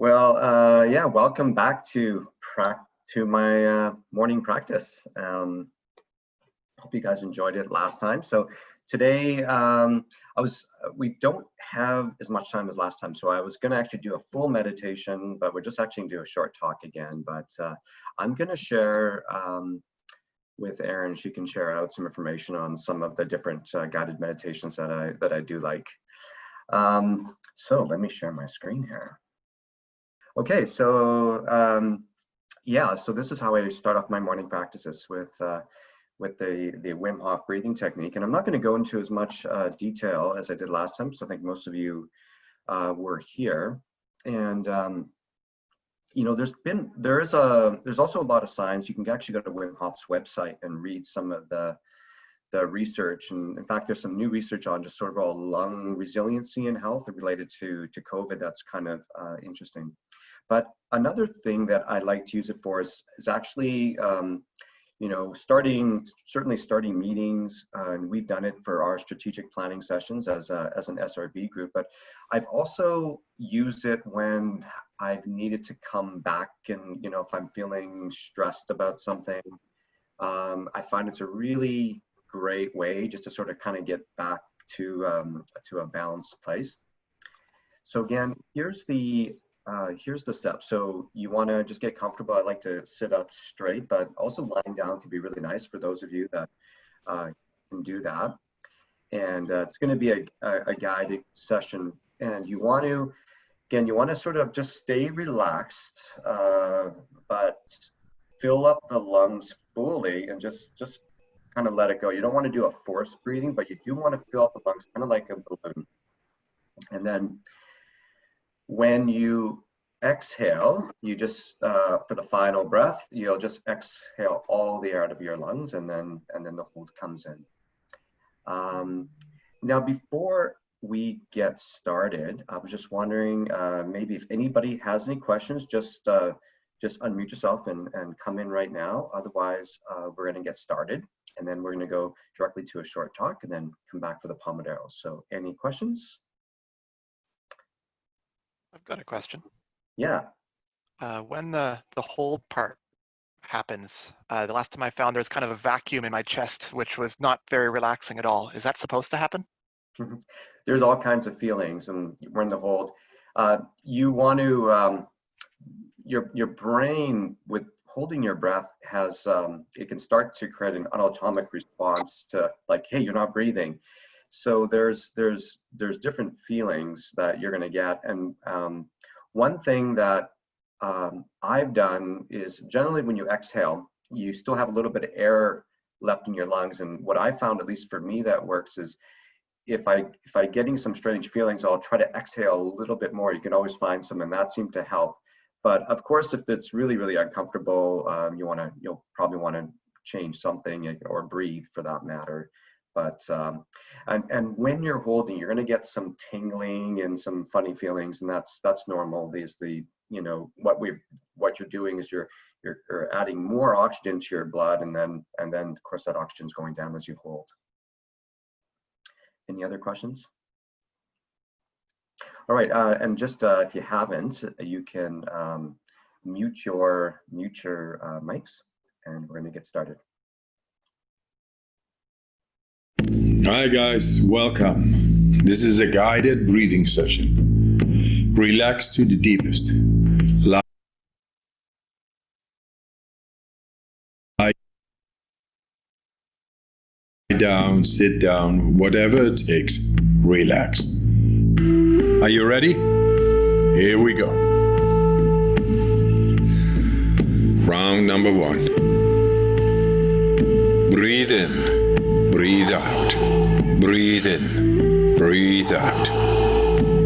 Yeah, welcome back to my morning practice. Hope you guys enjoyed it last time. So today, we don't have as much time as last time, so I was going to actually do a full meditation, but we're just actually going to do a short talk again. But I'm going to share with Erin. She can share out some information on some of the different guided meditations that I do like. So let me share my screen here. Okay, so yeah, so this is how I start off my morning practices with the Wim Hof Breathing Technique, and I'm not going to go into as much detail as I did last time, so I think most of you were here. And you know, there's also a lot of science. You can actually go to Wim Hof's website and read some of the research, and in fact there's some new research on just sort of all lung resiliency and health related to COVID. That's kind of interesting. But another thing that I like to use it for is actually you know, certainly starting meetings, and we've done it for our strategic planning sessions as an SRB group, but I've also used it when I've needed to come back, and you know, if I'm feeling stressed about something, I find it's a really great way just to sort of kind of get back to a balanced place. So again, here's the steps. So you want to just get comfortable. I like to sit up straight, but also lying down can be really nice for those of you that can do that. And it's going to be a guided session, and you want to sort of just stay relaxed, but fill up the lungs fully and just kind of let it go. You don't want to do a forced breathing, but you do want to fill up the lungs kind of like a balloon. And then when you exhale, you just for the final breath, you'll just exhale all the air out of your lungs, and then the hold comes in. Now, before we get started, I was just wondering, maybe if anybody has any questions, just unmute yourself and come in right now. Otherwise, we're going to get started, and then we're going to go directly to a short talk and then come back for the Pomodoro. So any questions? I've got a question. Yeah. When the hold part happens, the last time I found there's kind of a vacuum in my chest, which was not very relaxing at all. Is that supposed to happen? There's all kinds of feelings, and we're in the hold. You want to, your brain, with holding your breath, has it can start to create an unautonomic response to, like, hey, you're not breathing. So there's different feelings that you're going to get, and one thing that I've done is generally when you exhale, you still have a little bit of air left in your lungs, and what I found, at least for me, that works is if I getting some strange feelings, I'll try to exhale a little bit more. You can always find some, and that seemed to help. But of course, if it's really, really uncomfortable, you'll probably want to change something or breathe for that matter. But and when you're holding, you're going to get some tingling and some funny feelings, and that's normal. You know, what you're doing is you're adding more oxygen to your blood, and then of course that oxygen's going down as you hold. Any other questions? All right, and just if you haven't, you can mute your mics, and we're going to get started. Hi guys, welcome. This is a guided breathing session. Relax to the deepest. Lie down, sit down, whatever it takes. Relax. Are you ready? Here we go. Round number 1. Breathe in. Breathe out, breathe in, breathe out.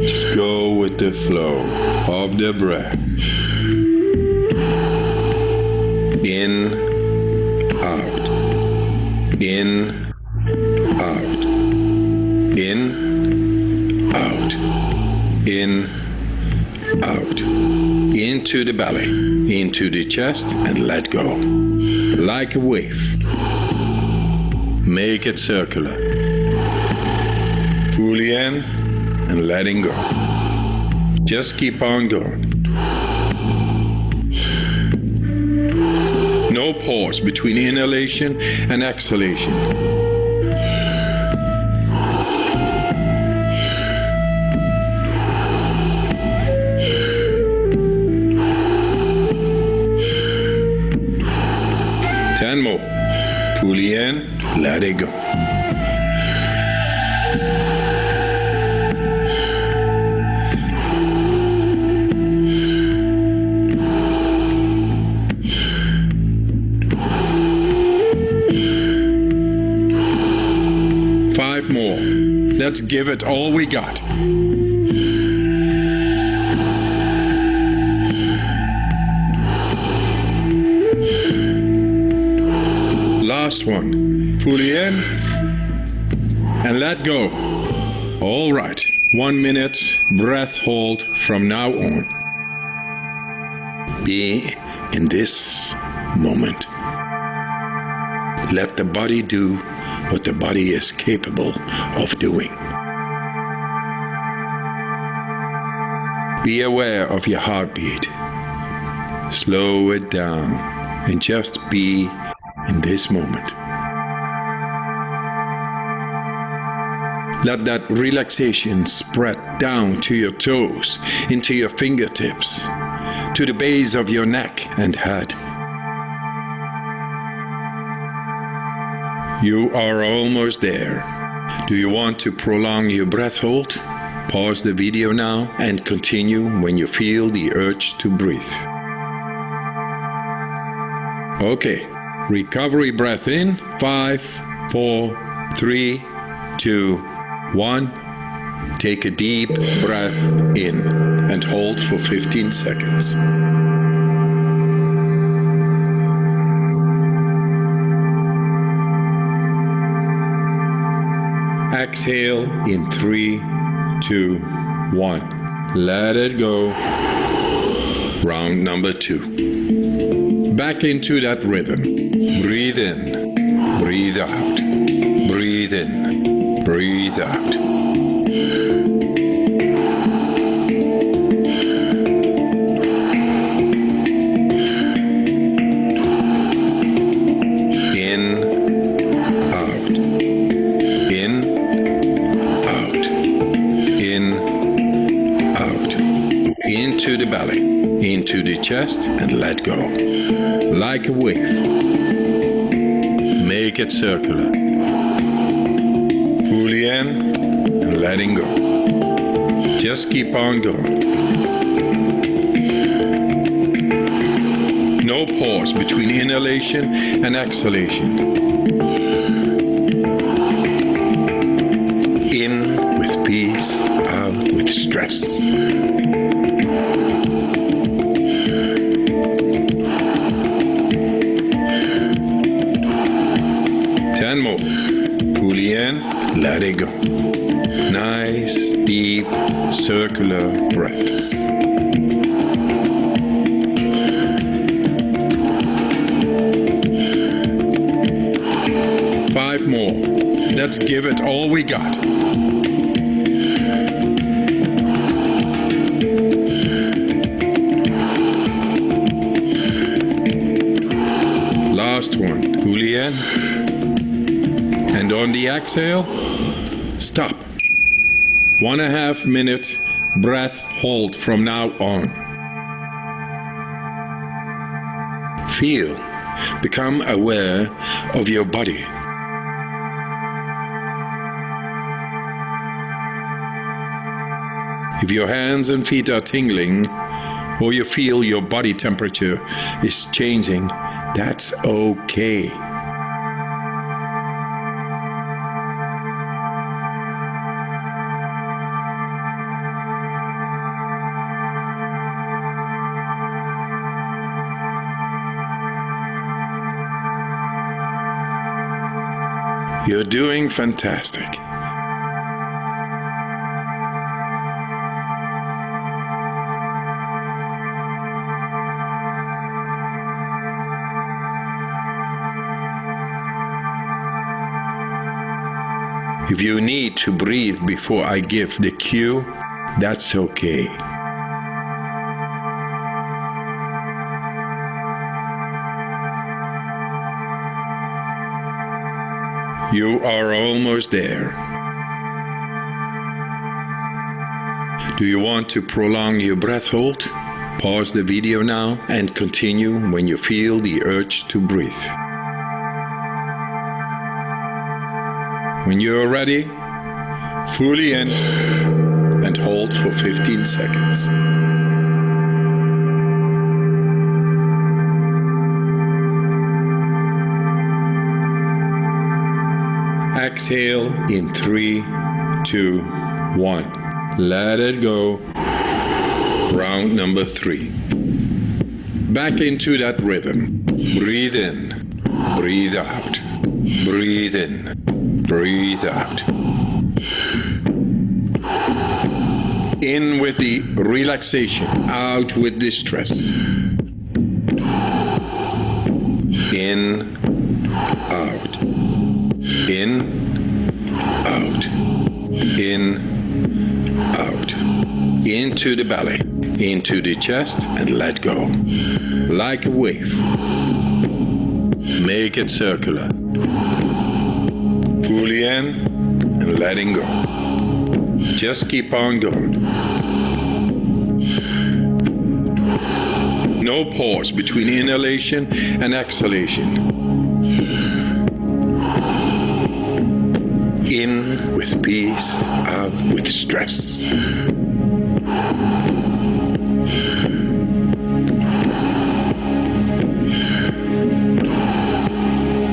Just go with the flow of the breath. In, out, in, out, in, out, in, out. Into the belly, into the chest, and let go. Like a wave. Make it circular. Fully in and letting go. Just keep on going. No pause between inhalation and exhalation. Ten more. Fully in, let it go. Five more. Let's give it all we got. Last one. Fully in and let go. All right. 1 minute breath hold from now on. Be in this moment. Let the body do what the body is capable of doing. Be aware of your heartbeat. Slow it down and just be in this moment. Let that relaxation spread down to your toes, into your fingertips, to the base of your neck and head. You are almost there. Do you want to prolong your breath hold? Pause the video now and continue when you feel the urge to breathe. Okay. Recovery breath in. 5, 4, 3, 2, 1. Take a deep breath in and hold for 15 seconds. Exhale in 3, 2, 1. Let it go. Round number 2. Back into that rhythm. Breathe in, breathe out, breathe in, breathe out. In, out, in, out, in, out. Into the belly, into the chest and let go. Like a wave. Make it circular. Fully in and letting go. Just keep on going. No pause between inhalation and exhalation. In with peace, out with stress. More. Fully in, let it go. Nice, deep, circular breaths. 5 more. Let's give it all we got. Last one. Fully in. And on the exhale, stop. 1.5 minute breath hold from now on. Feel, become aware of your body. If your hands and feet are tingling, or you feel your body temperature is changing, that's okay. You're doing fantastic. If you need to breathe before I give the cue, that's okay. You are almost there. Do you want to prolong your breath hold? Pause the video now and continue when you feel the urge to breathe. When you're ready, fully in and hold for 15 seconds. Exhale in 3, 2, 1. Let it go. Round number 3. Back into that rhythm. Breathe in, breathe out. Breathe in, breathe out. In with the relaxation, out with the stress. In, out. In, out. In, out. Into the belly, into the chest, and let go. Like a wave. Make it circular. Fully in and letting go. Just keep on going. No pause between inhalation and exhalation. In with peace, out with stress.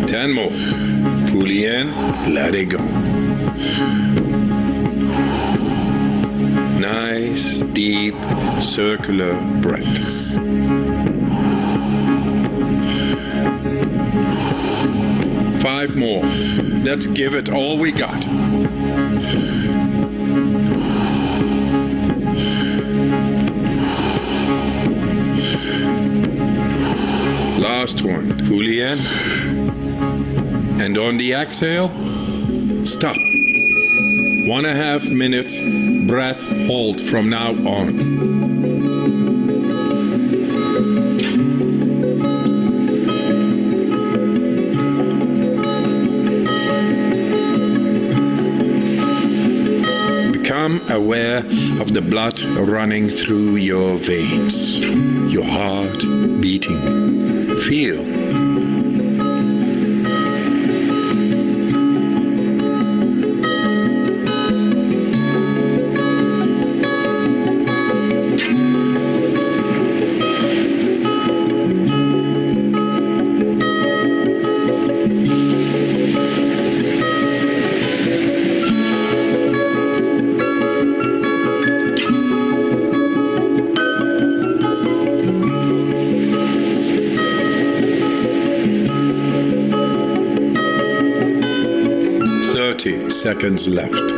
Ten more. Fully in, let it go. Nice, deep, circular breaths. Five more. Let's give it all we got. Last one. Fully in. And on the exhale, stop. 1.5 minutes breath hold from now on. Become aware of the blood running through your veins, your heart beating. Feel. Seconds left.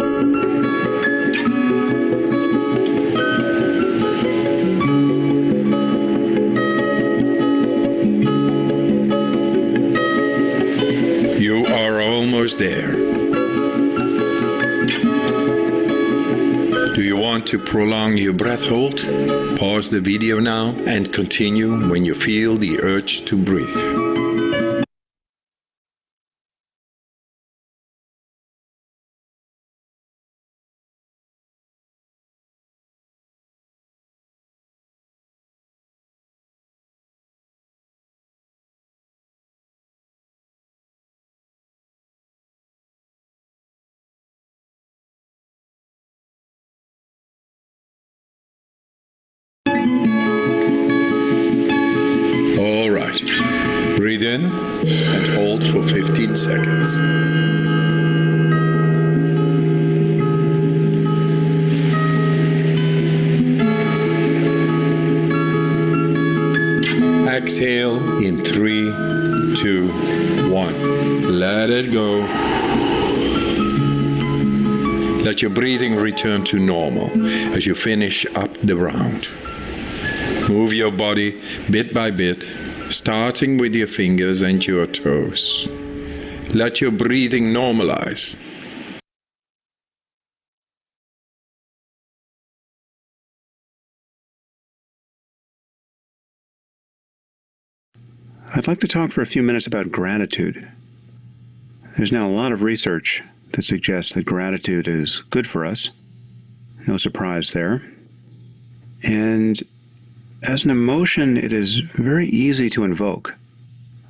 You are almost there. Do you want to prolong your breath hold? Pause the video now and continue when you feel the urge to breathe. All right. Breathe in and hold for 15 seconds. Exhale in 3, 2, 1. Let it go. Let your breathing return to normal as you finish up the round. Move your body bit by bit, starting with your fingers and your toes. Let your breathing normalize. I'd like to talk for a few minutes about gratitude. There's now a lot of research that suggests that gratitude is good for us. No surprise there. And as an emotion, it is very easy to invoke.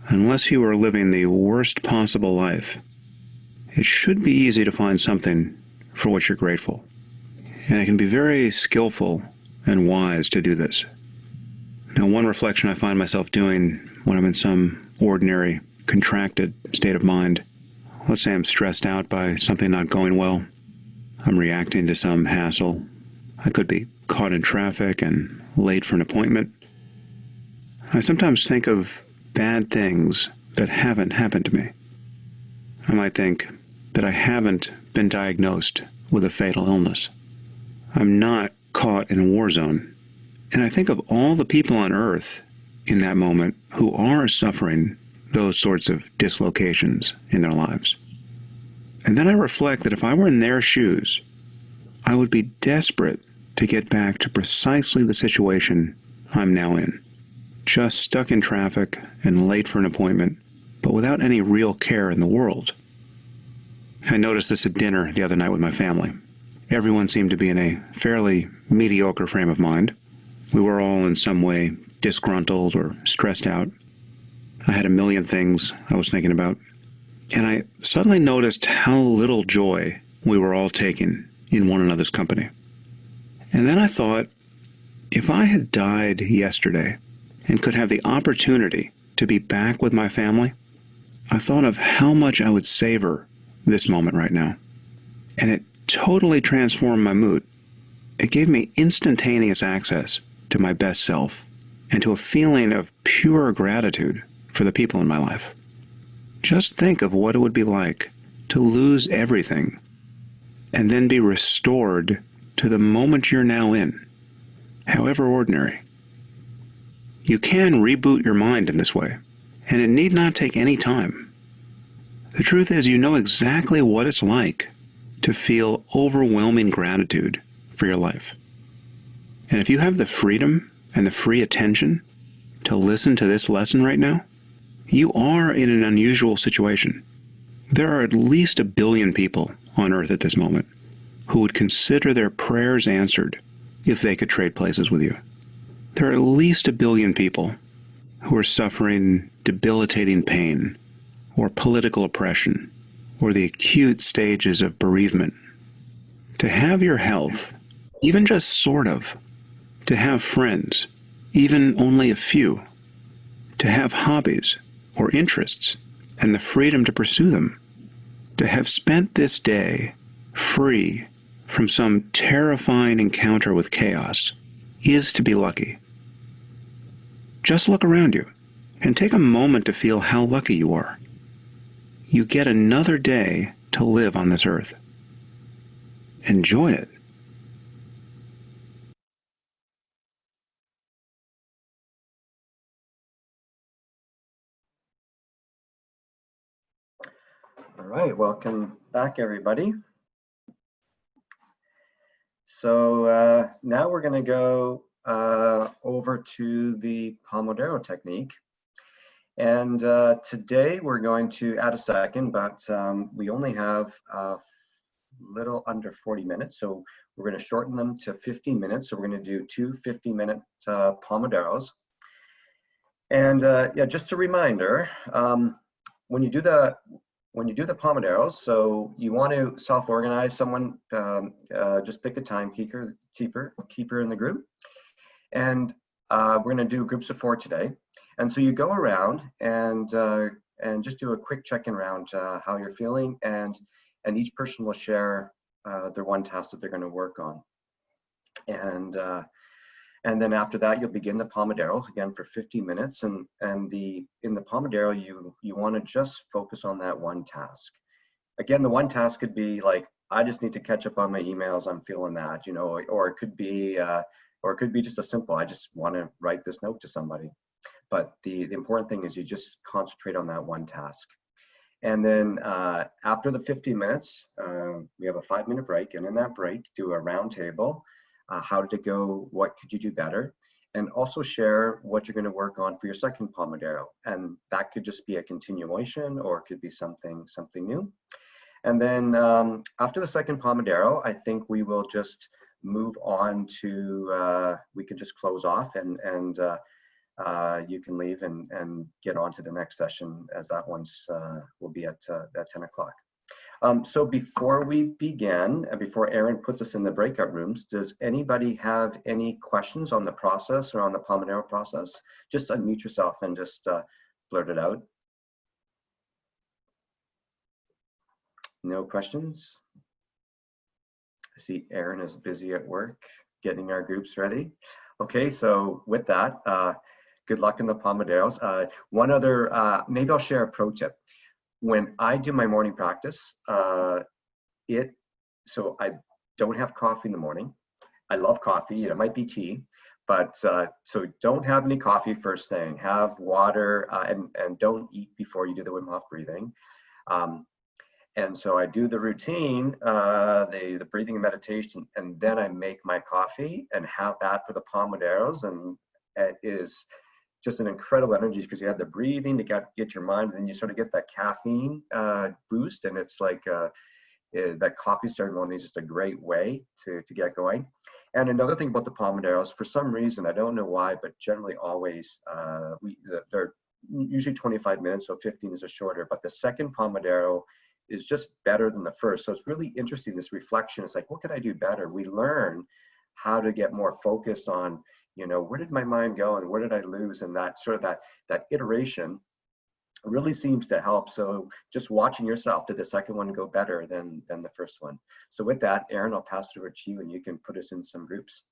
Unless you are living the worst possible life, it should be easy to find something for which you're grateful. And it can be very skillful and wise to do this. Now, one reflection I find myself doing when I'm in some ordinary, contracted state of mind, let's say I'm stressed out by something not going well, I'm reacting to some hassle, I could be caught in traffic and late for an appointment. I sometimes think of bad things that haven't happened to me. I might think that I haven't been diagnosed with a fatal illness. I'm not caught in a war zone. And I think of all the people on Earth in that moment who are suffering those sorts of dislocations in their lives. And then I reflect that if I were in their shoes, I would be desperate to get back to precisely the situation I'm now in. Just stuck in traffic and late for an appointment, but without any real care in the world. I noticed this at dinner the other night with my family. Everyone seemed to be in a fairly mediocre frame of mind. We were all in some way disgruntled or stressed out. I had a million things I was thinking about. And I suddenly noticed how little joy we were all taking in one another's company. And then I thought, if I had died yesterday and could have the opportunity to be back with my family, I thought of how much I would savor this moment right now. And it totally transformed my mood. It gave me instantaneous access to my best self and to a feeling of pure gratitude for the people in my life. Just think of what it would be like to lose everything and then be restored to the moment you're now in, however ordinary. You can reboot your mind in this way, and it need not take any time. The truth is, you know exactly what it's like to feel overwhelming gratitude for your life. And if you have the freedom and the free attention to listen to this lesson right now, you are in an unusual situation. There are at least 1 billion people on Earth at this moment who would consider their prayers answered if they could trade places with you. There are at least 1 billion people who are suffering debilitating pain or political oppression or the acute stages of bereavement. To have your health, even just sort of, to have friends, even only a few, to have hobbies or interests and the freedom to pursue them, to have spent this day free from some terrifying encounter with chaos is to be lucky. Just look around you and take a moment to feel how lucky you are. You get another day to live on this earth. Enjoy it. All right, welcome back, everybody. So now we're going to go over to the Pomodoro Technique. And today we're going to add a second, but we only have a little under 40 minutes. So we're going to shorten them to 15 minutes. So we're going to do 2 50-minute Pomodoros. And yeah, just a reminder, when you do the Pomodoros, so you want to self-organize someone, just pick a timekeeper in the group. And we're going to do groups of 4 today. And so you go around and just do a quick check-in round how you're feeling, and each person will share their one task that they're going to work on. And then after that, you'll begin the Pomodoro again for 50 minutes. And in the Pomodoro, you want to just focus on that one task. Again, the one task could be like, I just need to catch up on my emails. I'm feeling that, you know, or it could be just a simple, I just want to write this note to somebody. But the important thing is you just concentrate on that one task. And then after the 50 minutes, we have a 5-minute break. And in that break, do a round table. How did it go? What could you do better? and also share what you're going to work on for your second Pomodoro. And that could just be a continuation, or it could be something new. And then after the second Pomodoro, I think we will just move on to, we could just close off, and you can leave and get on to the next session, as that one's will be at 10 o'clock. So before we begin, and before Aaron puts us in the breakout rooms, does anybody have any questions on the process or on the Pomodoro process? Just unmute yourself and just blurt it out. No questions? I see Aaron is busy at work getting our groups ready. Okay, so with that, good luck in the Pomodoros. One other, maybe I'll share a pro tip. When I do my morning practice, so I don't have coffee in the morning. I love coffee, it might be tea, but so don't have any coffee first thing. Have water, and don't eat before you do the Wim Hof breathing. And so I do the routine, the breathing and meditation, and then I make my coffee and have that for the Pomodoros, and it is just an incredible energy, because you have the breathing to get your mind, and then you sort of get that caffeine boost, and it's like that coffee ceremony is just a great way to get going. And another thing about the Pomodoros, for some reason, I don't know why, but generally always, they're usually 25 minutes, so 15 is a shorter, but the second Pomodoro is just better than the first. So it's really interesting, this reflection. It's like, what could I do better? We learn how to get more focused on, where did my mind go and where did I lose? And that sort of that iteration really seems to help. So just watching yourself, did the second one go better than the first one? So with that, Aaron, I'll pass it over to you, and you can put us in some groups.